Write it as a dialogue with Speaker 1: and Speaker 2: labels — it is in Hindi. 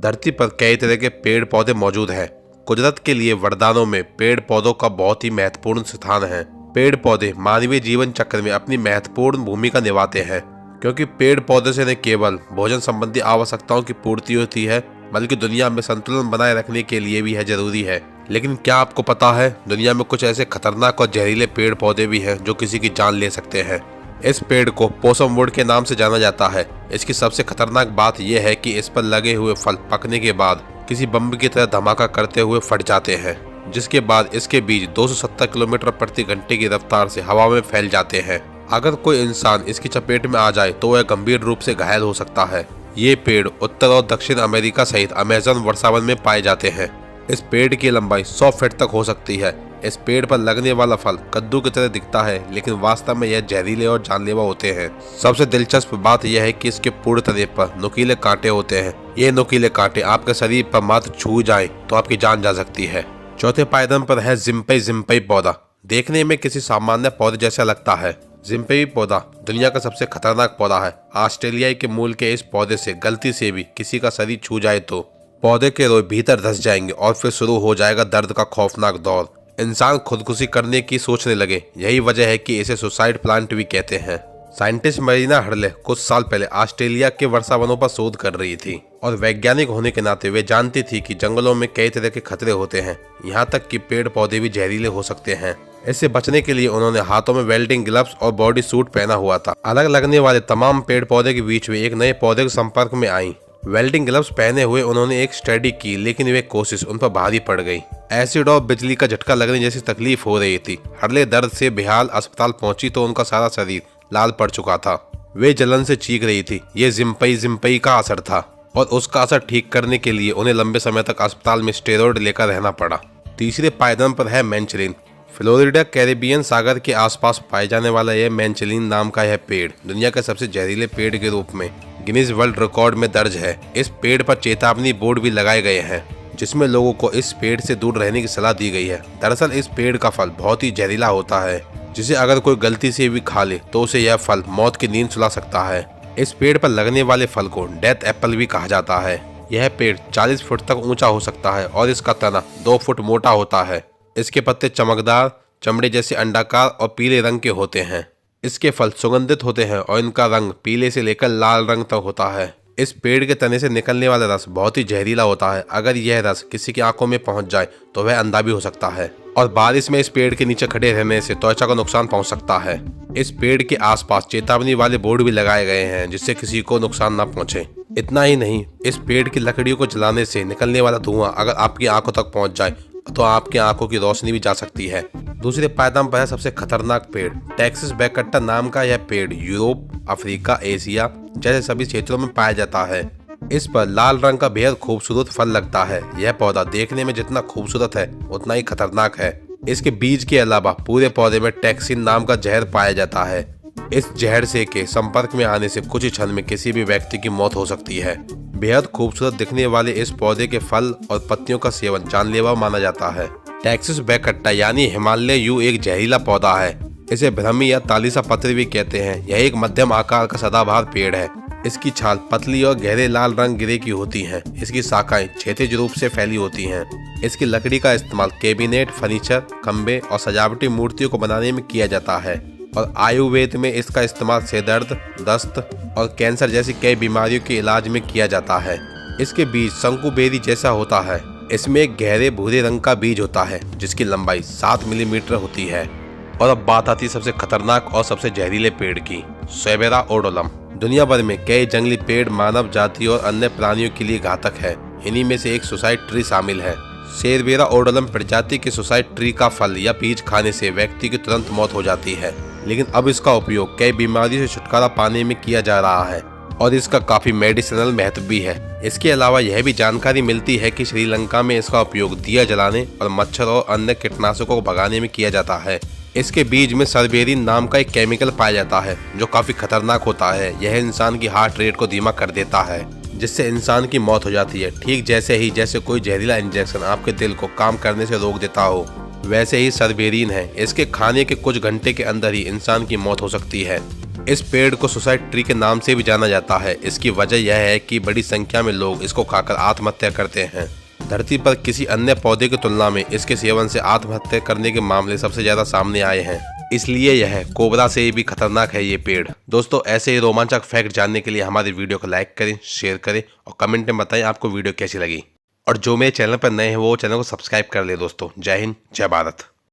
Speaker 1: धरती पर कई तरह के पेड़ पौधे मौजूद हैं। कुदरत के लिए वरदानों में पेड़ पौधों का बहुत ही महत्वपूर्ण स्थान है। पेड़ पौधे मानवीय जीवन चक्र में अपनी महत्वपूर्ण भूमिका निभाते हैं, क्योंकि पेड़ पौधे से न केवल भोजन संबंधी आवश्यकताओं की पूर्ति होती है, बल्कि दुनिया में संतुलन बनाए रखने के लिए भी है जरूरी है। लेकिन क्या आपको पता है, दुनिया में कुछ ऐसे खतरनाक और जहरीले पेड़ पौधे भी हैं जो किसी की जान ले सकते हैं। इस पेड़ को पोसम वुड के नाम से जाना जाता है। इसकी सबसे खतरनाक बात यह है कि इस पर लगे हुए फल पकने के बाद किसी बम की तरह धमाका करते हुए फट जाते हैं, जिसके बाद इसके बीज 270 किलोमीटर प्रति घंटे की रफ्तार से हवा में फैल जाते हैं। अगर कोई इंसान इसकी चपेट में आ जाए तो वह गंभीर रूप से घायल हो सकता है। ये पेड़ उत्तर और दक्षिण अमेरिका सहित अमेज़न वर्षावन में पाए जाते हैं। इस पेड़ की लंबाई 100 फीट तक हो सकती है। इस पेड़ पर लगने वाला फल कद्दू की तरह दिखता है, लेकिन वास्तव में यह जहरीले और जानलेवा होते हैं। सबसे दिलचस्प बात यह है कि इसके पूर्ण तने पर नुकीले कांटे होते हैं। ये नुकीले कांटे आपके शरीर पर मात्र छू जाएं तो आपकी जान जा सकती है। चौथे पायदान पर है जिम्पई पौधा। देखने में किसी सामान्य पौधे जैसा लगता है। जिम्पई पौधा दुनिया का सबसे खतरनाक पौधा है। ऑस्ट्रेलिया के मूल के इस पौधे से गलती से भी किसी का शरीर छू जाए तो पौधे के रोए भीतर धंस जाएंगे और फिर शुरू हो जाएगा दर्द का खौफनाक दौर। इंसान खुदकुशी करने की सोचने लगे। यही वजह है कि इसे सुसाइड प्लांट भी कहते हैं। साइंटिस्ट मरीना हर्ले कुछ साल पहले ऑस्ट्रेलिया के वर्षावनों पर शोध कर रही थी और वैज्ञानिक होने के नाते वे जानती थी कि जंगलों में कई तरह के खतरे होते हैं, यहाँ तक कि पेड़ पौधे भी जहरीले हो सकते हैं। इससे बचने के लिए उन्होंने हाथों में वेल्डिंग ग्लव्स और बॉडी सूट पहना हुआ था। अलग लगने वाले तमाम पेड़ पौधे के बीच में एक नए पौधे के संपर्क में आई। वेल्डिंग ग्लव्स पहने हुए उन्होंने एक स्टडी की, लेकिन वे कोशिश उन पर भारी पड़ गई। एसिड और बिजली का झटका लगने जैसी तकलीफ हो रही थी। हर्ले दर्द से बेहाल अस्पताल पहुंची तो उनका सारा शरीर लाल पड़ चुका था। वे जलन से चीख रही थी। ये जिम्पई का असर था और उसका असर ठीक करने के लिए उन्हें लंबे समय तक अस्पताल में स्टेरॉइड लेकर रहना पड़ा। तीसरे पायदान पर है मैंचलिन। फ्लोरिडा कैरिबियन सागर के आसपास पाए जाने वाला यह मैंचलिन नाम का यह पेड़ दुनिया के सबसे जहरीले पेड़ के रूप में गिनीज वर्ल्ड रिकॉर्ड में दर्ज है। इस पेड़ पर चेतावनी बोर्ड भी लगाए गए हैं, जिसमें लोगों को इस पेड़ से दूर रहने की सलाह दी गई है। दरअसल इस पेड़ का फल बहुत ही जहरीला होता है, जिसे अगर कोई गलती से भी खा ले तो उसे यह फल मौत की नींद सुला सकता है। इस पेड़ पर लगने वाले फल को डेथ एप्पल भी कहा जाता है। यह पेड़ 40 फुट तक ऊंचा हो सकता है और इसका तना 2 फुट मोटा होता है। इसके पत्ते चमकदार, चमड़े जैसे अंडाकार और पीले रंग के होते हैं। इसके फल सुगंधित होते हैं और इनका रंग पीले से लेकर लाल रंग तक होता है। इस पेड़ के तने से निकलने वाला रस बहुत ही जहरीला होता है। अगर यह रस किसी की आंखों में पहुंच जाए तो वह अंधा भी हो सकता है और बारिश में इस पेड़ के नीचे खड़े रहने से त्वचा को नुकसान पहुंच सकता है। इस पेड़ के आसपास चेतावनी वाले बोर्ड भी लगाए गए हैं, जिससे किसी को नुकसान न पहुंचे। इतना ही नहीं, इस पेड़ की लकड़ियों को जलाने से निकलने वाला धुआं अगर आपकी आंखों तक पहुंच जाए तो आपकी आंखों की रोशनी भी जा सकती है। दूसरे पायदान पर है सबसे खतरनाक पेड़। टेक्सास बैककट्टा नाम का यह पेड़ यूरोप, अफ्रीका, एशिया जैसे सभी क्षेत्रों में पाया जाता है। इस पर लाल रंग का बेहद खूबसूरत फल लगता है। यह पौधा देखने में जितना खूबसूरत है उतना ही खतरनाक है। इसके बीज के अलावा पूरे पौधे में टैक्सिन नाम का जहर पाया जाता है। इस जहर से के संपर्क में आने से कुछ ही क्षण में किसी भी व्यक्ति की मौत हो सकती है। बेहद खूबसूरत दिखने वाले इस पौधे के फल और पत्तियों का सेवन जानलेवा माना जाता है। टेक्सास बैककट्टा यानी हिमालय यू एक जहरीला पौधा है। इसे भ्रमी या तालिसा पत्र भी कहते हैं। यह एक मध्यम आकार का सदाबहार पेड़ है। इसकी छाल पतली और गहरे लाल रंग गिरे की होती हैं। इसकी शाखाएं क्षैतिज रूप से फैली होती हैं। इसकी लकड़ी का इस्तेमाल कैबिनेट, फर्नीचर, खंबे और सजावटी मूर्तियों को बनाने में किया जाता है और आयुर्वेद में इसका इस्तेमाल सिरदर्द, दस्त और कैंसर जैसी कई बीमारियों के इलाज में किया जाता है। इसके बीज शंकु बेरी जैसा होता है। इसमें एक गहरे भूरे रंग का बीज होता है, जिसकी लंबाई 7 मिलीमीटर होती है। और अब बात आती सबसे खतरनाक और सबसे जहरीले पेड़ की, सेबेरा ओडोलम। दुनिया भर में कई जंगली पेड़ मानव जाति और अन्य प्राणियों के लिए घातक है। इन्हीं में से एक सुसाइड ट्री शामिल है। सेबेरा ओडोलम प्रजाति के सुसाइड ट्री का फल या बीज खाने से व्यक्ति की तुरंत मौत हो जाती है, लेकिन अब इसका उपयोग कई बीमारियों से छुटकारा पाने में किया जा रहा है और इसका काफी मेडिसिनल महत्व भी है। इसके अलावा यह भी जानकारी मिलती है कि श्रीलंका में इसका उपयोग दिया जलाने और मच्छर और अन्य कीटनाशकों को भगाने में किया जाता है। इसके बीज में सर्बेरिन नाम का एक केमिकल पाया जाता है जो काफी खतरनाक होता है। यह इंसान की हार्ट रेट को धीमा कर देता है, जिससे इंसान की मौत हो जाती है। ठीक जैसे कोई जहरीला इंजेक्शन आपके दिल को काम करने से रोक देता हो, वैसे ही सर्बेरिन है। इसके खाने के कुछ घंटे के अंदर ही इंसान की मौत हो सकती है। इस पेड़ को सुसाइड ट्री के नाम से भी जाना जाता है। इसकी वजह यह है कि बड़ी संख्या में लोग इसको खाकर आत्महत्या करते हैं। धरती पर किसी अन्य पौधे की तुलना में इसके सेवन से आत्महत्या करने के मामले सबसे ज्यादा सामने आए हैं। इसलिए यह कोबरा से भी खतरनाक है ये पेड़। दोस्तों, ऐसे ही रोमांचक फैक्ट जानने के लिए हमारी वीडियो को लाइक करें, शेयर करें और कमेंट में बताएं आपको वीडियो कैसी लगी। और जो मेरे चैनल पर नए हैं वो चैनल को सब्सक्राइब कर ले। दोस्तों, जय हिंद, जय भारत।